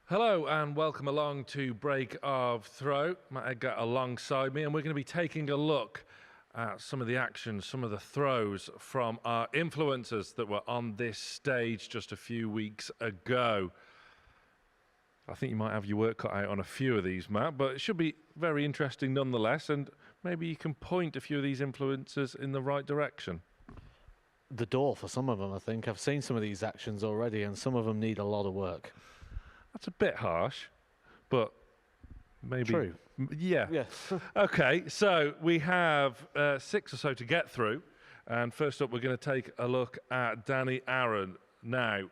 Hello and welcome along to Break of Throw. Matt Edgar alongside me, and we're going to be taking a look at some of the action, some of the throws from our influencers that were on this stage just a few weeks ago. I think you might have your work cut out on a few of these, Matt, but it should be very interesting nonetheless, and maybe you can point a few of these influencers in the right direction. The door for some of them, I think. I've seen some of these actions already, and some of them need a lot of work. That's a bit harsh, but maybe... True. Yeah. Okay, so we have 6 or so to get through. And first up, we're going to take a look at Danny Aaron. Now,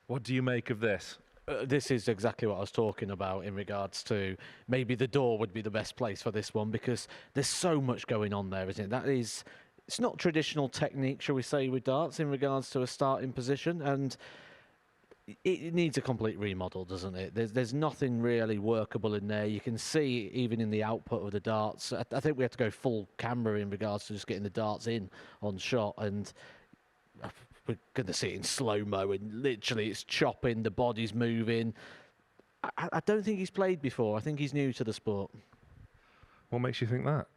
what do you make of this? This is exactly what I was talking about in regards to maybe the door would be the best place for this one, because there's so much going on there, isn't it? It's not traditional technique, shall we say, with darts in regards to a starting position, and it needs a complete remodel, doesn't it? There's nothing really workable in there. You can see even in the output of the darts. I think we have to go full camera in regards to just getting the darts in on shot, and we're going to see it in slow-mo, and literally it's chopping, the body's moving. I don't think he's played before. I think he's new to the sport. What makes you think that?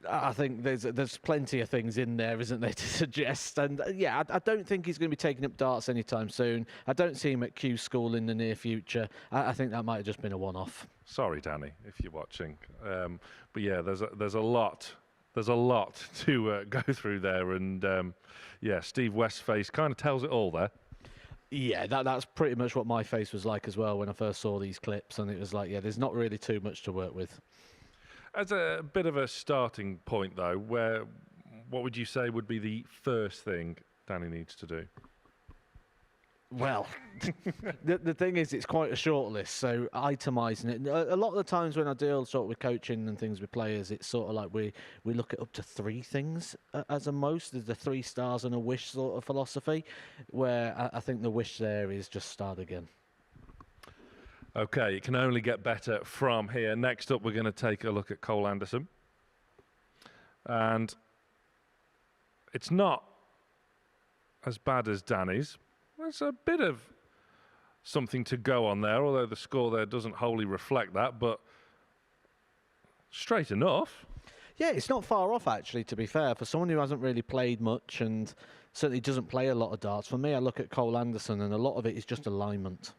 I think there's plenty of things in there, isn't there, to suggest. And yeah, I don't think he's going to be taking up darts anytime soon. I don't see him at Q School in the near future. I think that might have just been a one-off. Sorry, Danny, if you're watching. But yeah, there's a lot to go through there. And yeah, Steve West's face kind of tells it all there. Yeah, that's pretty much what my face was like as well when I first saw these clips. And it was like, yeah, there's not really too much to work with. As a bit of a starting point, though, what would you say would be the first thing Danny needs to do? Well, the thing is, it's quite a short list, so itemising it. A lot of the times when I deal sort of with coaching and things with players, it's sort of like we look at up to 3 things as a most. There's the 3 stars and a wish sort of philosophy, where I think the wish there is just start again. Okay, it can only get better from here. Next up, we're going to take a look at Cole Anderson. And it's not as bad as Danny's. There's a bit of something to go on there, although the score there doesn't wholly reflect that, but straight enough. Yeah, it's not far off, actually, to be fair. For someone who hasn't really played much and certainly doesn't play a lot of darts, for me, I look at Cole Anderson, and a lot of it is just alignment.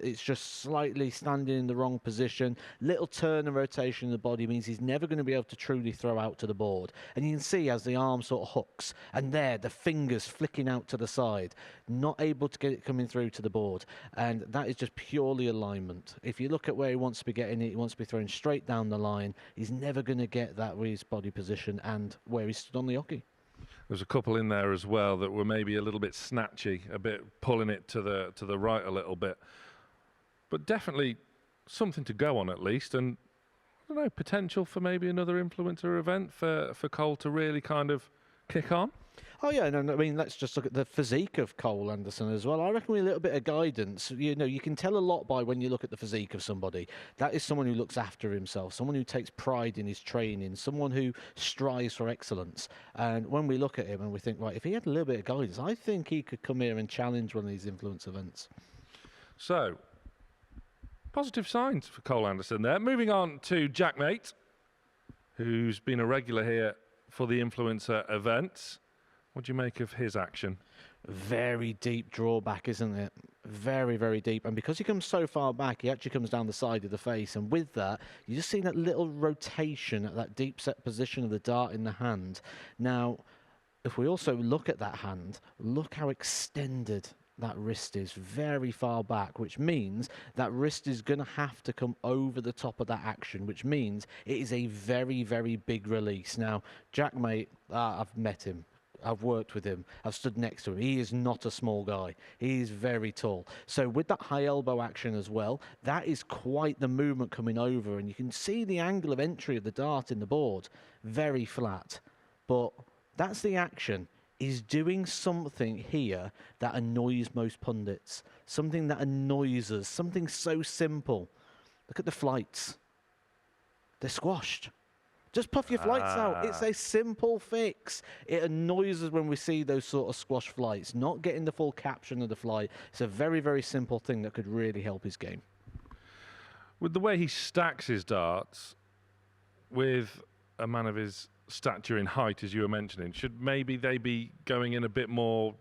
It's just slightly standing in the wrong position. Little turn and rotation of the body means he's never going to be able to truly throw out to the board. And you can see as the arm sort of hooks, and there, the fingers flicking out to the side, not able to get it coming through to the board. And that is just purely alignment. If you look at where he wants to be getting it, he wants to be throwing straight down the line. He's never going to get that with his body position and where he stood on the hockey. There's a couple in there as well that were maybe a little bit snatchy, a bit pulling it to the right a little bit. But definitely something to go on at least, and I don't know, potential for maybe another influencer event for Cole to really kind of kick on. Oh yeah, no, I mean, let's just look at the physique of Cole Anderson as well. I reckon with a little bit of guidance, you can tell a lot by when you look at the physique of somebody. That is someone who looks after himself, someone who takes pride in his training, someone who strives for excellence. And when we look at him and we think, right, if he had a little bit of guidance, I think he could come here and challenge one of these influence events. So, positive signs for Cole Anderson there. Moving on to JaackMaate, who's been a regular here for the influencer events. What do you make of his action? Very deep drawback, isn't it? Very, very deep. And because he comes so far back, he actually comes down the side of the face. And with that, you just see that little rotation at that deep set position of the dart in the hand. Now, if we also look at that hand, look how extended that wrist is, very far back, which means that wrist is going to have to come over the top of that action, which means it is a very, very big release. Now, JaackMaate, I've met him. I've worked with him. I've stood next to him. He is not a small guy. He is very tall. So with that high elbow action as well, that is quite the movement coming over, and you can see the angle of entry of the dart in the board. Very flat. But that's the action. He's doing something here that annoys most pundits, something that annoys us, something so simple. Look at the flights. They're squashed. Just puff your flights out. It's a simple fix. It annoys us when we see those sort of squash flights, not getting the full caption of the flight. It's a very, very simple thing that could really help his game. With the way he stacks his darts, with a man of his stature in height, as you were mentioning, should maybe they be going in a bit more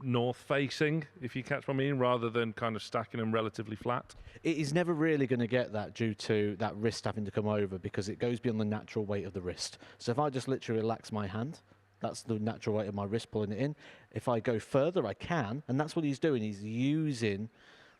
north-facing, if you catch what I mean, rather than kind of stacking them relatively flat? It is never really going to get that due to that wrist having to come over because it goes beyond the natural weight of the wrist. So if I just literally relax my hand, that's the natural weight of my wrist pulling it in. If I go further, I can, and that's what he's doing. He's using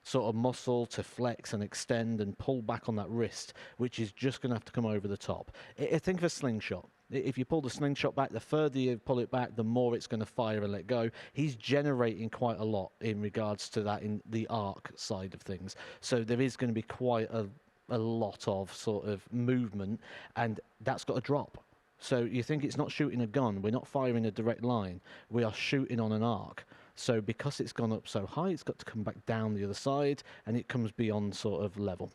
sort of muscle to flex and extend and pull back on that wrist, which is just going to have to come over the top. I think of a slingshot. If you pull the slingshot back, the further you pull it back, the more it's going to fire and let go. He's generating quite a lot in regards to that in the arc side of things. So there is going to be quite a lot of sort of movement, and that's got to drop. So you think it's not shooting a gun, we're not firing a direct line, we are shooting on an arc. So because it's gone up so high, it's got to come back down the other side, and it comes beyond sort of level.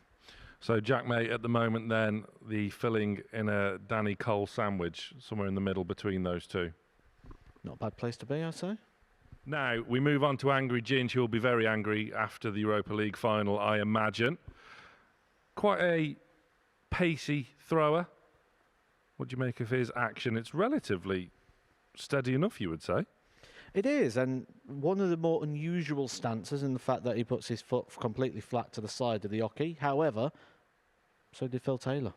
So JaackMaate at the moment then, the filling in a Danny Cole sandwich, somewhere in the middle between those two. Not a bad place to be, I'd say. Now, we move on to Angry Ginge, who will be very angry after the Europa League final, I imagine. Quite a pacey thrower. What do you make of his action? It's relatively steady enough, you would say. It is, and one of the more unusual stances in the fact that he puts his foot completely flat to the side of the hockey. However, so did Phil Taylor.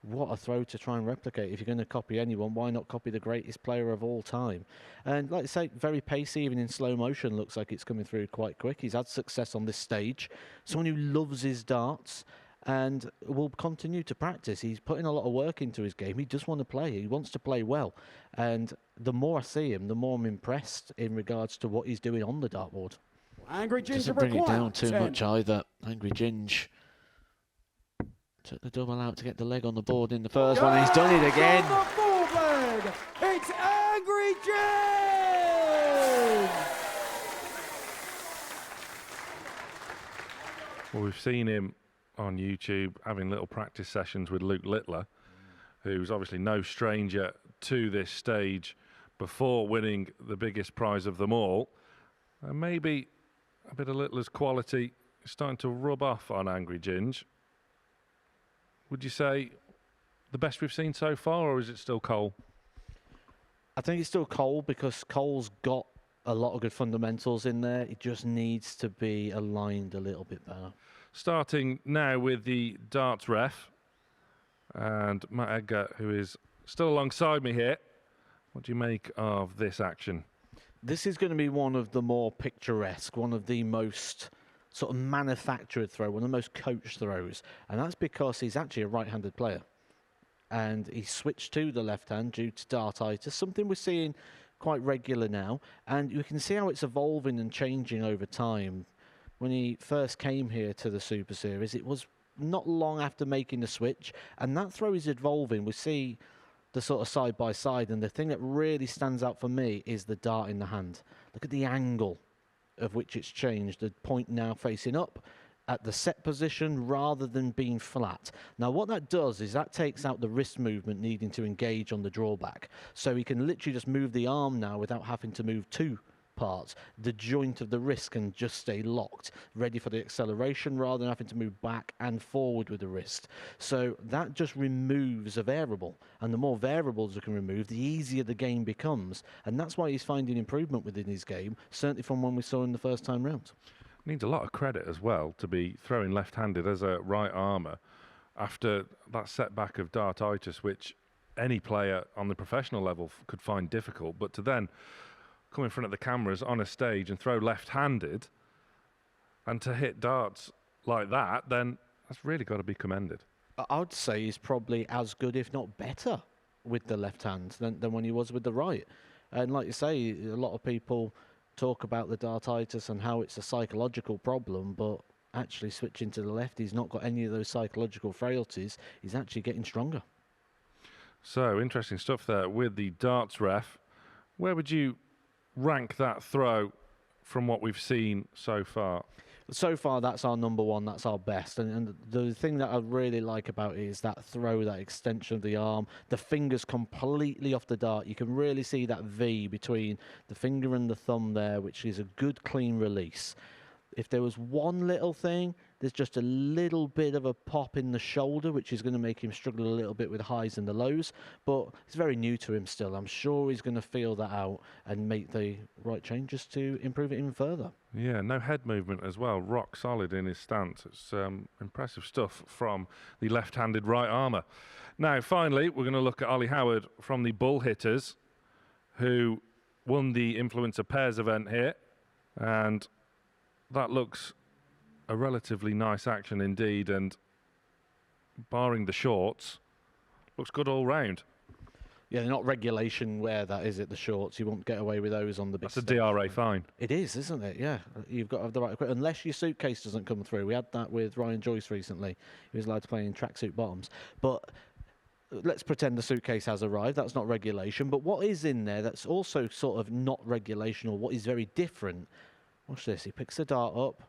What a throw to try and replicate. If you're going to copy anyone, why not copy the greatest player of all time? And like I say, very pacey, even in slow motion, looks like it's coming through quite quick. He's had success on this stage. Someone who loves his darts and will continue to practice. He's putting a lot of work into his game. He just wants to play. He wants to play well. And the more I see him, the more I'm impressed in regards to what he's doing on the dartboard. Angry Ginge doesn't bring it down too much either. Angry Ginge took the double out to get the leg on the board in the first one. He's done it again. On the full leg, it's Angry Ginge! Well, we've seen him on YouTube having little practice sessions with Luke Littler, who's obviously no stranger to this stage before winning the biggest prize of them all. And maybe a bit of Littler's quality is starting to rub off on Angry Ginge. Would you say the best we've seen so far, or is it still Cole? I think it's still Cole because Cole's got a lot of good fundamentals in there. It just needs to be aligned a little bit better. Starting now with the darts ref and Matt Edgar, who is still alongside me here. What do you make of this action? This is going to be one of the more picturesque, one of the most sort of manufactured throw, one of the most coached throws. And that's because he's actually a right-handed player. And he switched to the left hand due to dartitis, something we're seeing quite regular now. And you can see how it's evolving and changing over time. When he first came here to the Super Series, it was not long after making the switch, and that throw is evolving. We see the sort of side by side, and the thing that really stands out for me is the dart in the hand. Look at the angle of which it's changed. The point now facing up at the set position rather than being flat. Now what that does is that takes out the wrist movement needing to engage on the drawback. So he can literally just move the arm now without having to move two parts. The joint of the wrist can just stay locked, ready for the acceleration rather than having to move back and forward with the wrist. So that just removes a variable, and the more variables you can remove, the easier the game becomes, and that's why he's finding improvement within his game, certainly from when we saw him the first time round. Needs a lot of credit as well to be throwing left-handed as a right armour after that setback of dartitis, which any player on the professional level could find difficult, but to then come in front of the cameras on a stage and throw left-handed and to hit darts like that, then that's really got to be commended. I would say he's probably as good, if not better, with the left hand than when he was with the right. And like you say, a lot of people talk about the dartitis and how it's a psychological problem, but actually switching to the left, he's not got any of those psychological frailties. He's actually getting stronger. So, interesting stuff there with the darts ref. Where would you rank that throw from what we've seen so far? So far, that's our number one. That's our best. And the thing that I really like about it is that throw, that extension of the arm, the fingers completely off the dart. You can really see that V between the finger and the thumb there, which is a good, clean release. If there was one little thing, there's just a little bit of a pop in the shoulder, which is going to make him struggle a little bit with the highs and the lows. But it's very new to him still. I'm sure he's going to feel that out and make the right changes to improve it even further. Yeah, no head movement as well. Rock solid in his stance. It's impressive stuff from the left-handed right armour. Now, finally, we're going to look at Ollie Howard from the Bull Hitters, who won the Influencer Pairs event here. And that looks a relatively nice action indeed, and barring the shorts, looks good all round. Yeah, they're not regulation wear, that is it, the shorts. You won't get away with those on the big That's a stage. DRA fine. It is, isn't it? Yeah. You've got to have the right equipment. Unless your suitcase doesn't come through. We had that with Ryan Joyce recently. He was allowed to play in tracksuit bottoms. But let's pretend the suitcase has arrived. That's not regulation. But what is in there that's also sort of not regulation, or what is very different? Watch this. He picks the dart up.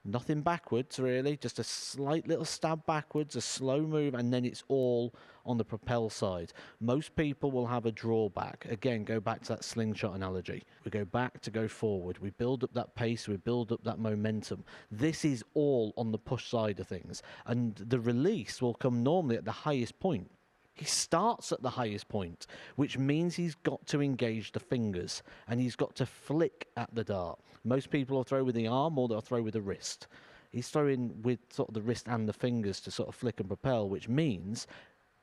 Nothing backwards, really. Just a slight little stab backwards, a slow move, and then it's all on the propel side. Most people will have a drawback. Again, go back to that slingshot analogy. We go back to go forward. We build up that pace. We build up that momentum. This is all on the push side of things. And the release will come normally at the highest point. He starts at the highest point, which means he's got to engage the fingers and he's got to flick at the dart. Most people will throw with the arm or they'll throw with the wrist. He's throwing with sort of the wrist and the fingers to sort of flick and propel, which means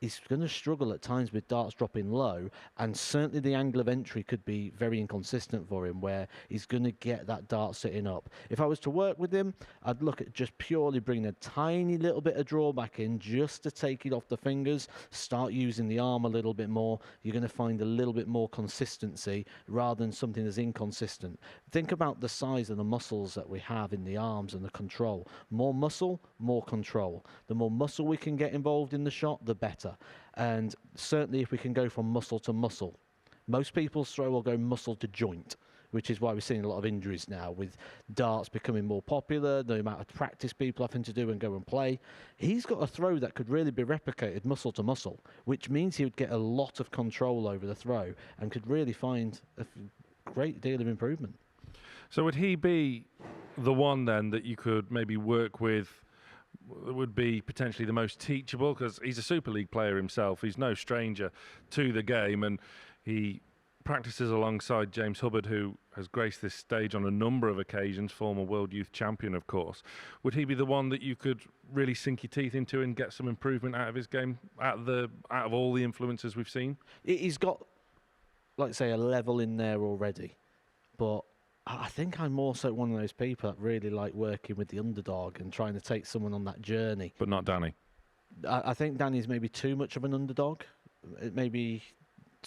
he's going to struggle at times with darts dropping low, and certainly the angle of entry could be very inconsistent for him, where he's going to get that dart sitting up. If I was to work with him, I'd look at just purely bringing a tiny little bit of drawback in just to take it off the fingers, start using the arm a little bit more. You're going to find a little bit more consistency rather than something that's inconsistent. Think about the size of the muscles that we have in the arms and the control. More muscle, more control. The more muscle we can get involved in the shot, the better. And certainly if we can go from muscle to muscle. Most people's throw will go muscle to joint, which is why we're seeing a lot of injuries now with darts becoming more popular, the amount of practice people having to do and go and play. He's got a throw that could really be replicated muscle to muscle, which means he would get a lot of control over the throw and could really find a great deal of improvement. So would he be the one then that you could maybe work with, would be potentially the most teachable? Because he's a Super League player himself. He's no stranger to the game, and he practices alongside James Hubbard, who has graced this stage on a number of occasions, former world youth champion, of course. Would he be the one that you could really sink your teeth into and get some improvement out of his game, out of all the influences we've seen? He's got, like say, a level in there already, but I think I'm also one of those people that really like working with the underdog and trying to take someone on that journey. But not Danny. I think Danny's maybe too much of an underdog. Maybe,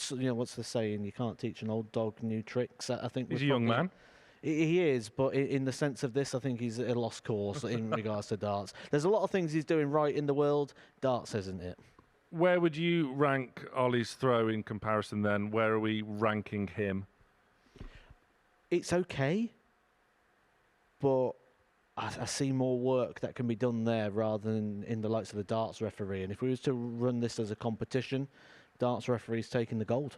you know, what's the saying? You can't teach an old dog new tricks. I think He's a young man. He is, but in the sense of this, I think he's at a lost cause in regards to darts. There's a lot of things he's doing right in the world. Darts isn't it. Where would you rank Ollie's throw in comparison then? Where are we ranking him? It's okay, but I see more work that can be done there rather than in the likes of the darts referee. And if we was to run this as a competition, darts referee's taking the gold.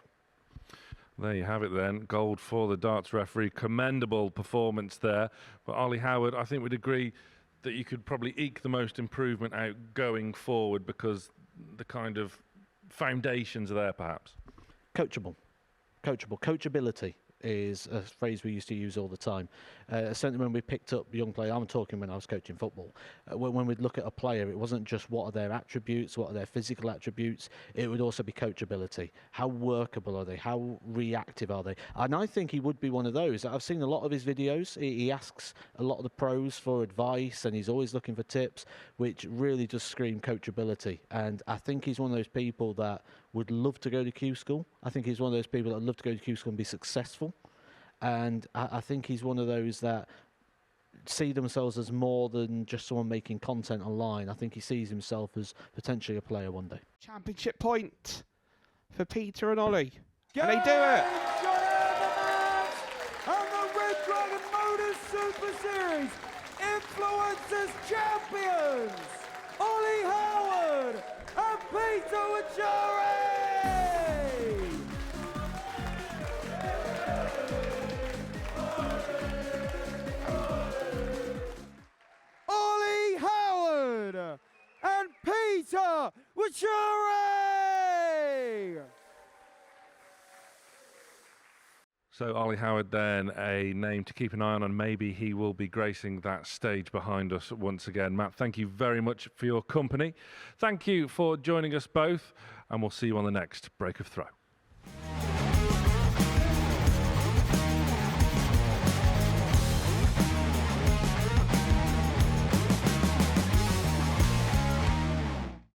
There you have it then. Gold for the darts referee. Commendable performance there. But Ollie Howard, I think we'd agree that you could probably eke the most improvement out going forward because the kind of foundations are there perhaps. Coachable. Coachability is a phrase we used to use all the time. Certainly when we picked up young players, I'm talking when I was coaching football, when we'd look at a player, it wasn't just what are their attributes, what are their physical attributes, it would also be coachability. How workable are they? How reactive are they? And I think he would be one of those. I've seen a lot of his videos. He asks a lot of the pros for advice and he's always looking for tips, which really does scream coachability. And I think he's one of those people that would love to go to Q school. I think he's one of those people that would love to go to Q school and be successful. And I think he's one of those that see themselves as more than just someone making content online. I think he sees himself as potentially a player one day. Championship point for Peter and Ollie. And they do it! And the Red Dragon MODUS Influencers champions, Ollie Howard and Peter Wachari! Ollie Howard and Peter Wachari! So Ollie Howard then, a name to keep an eye on, and maybe he will be gracing that stage behind us once again. Matt, thank you very much for your company. Thank you for joining us both, and we'll see you on the next Break of Throw.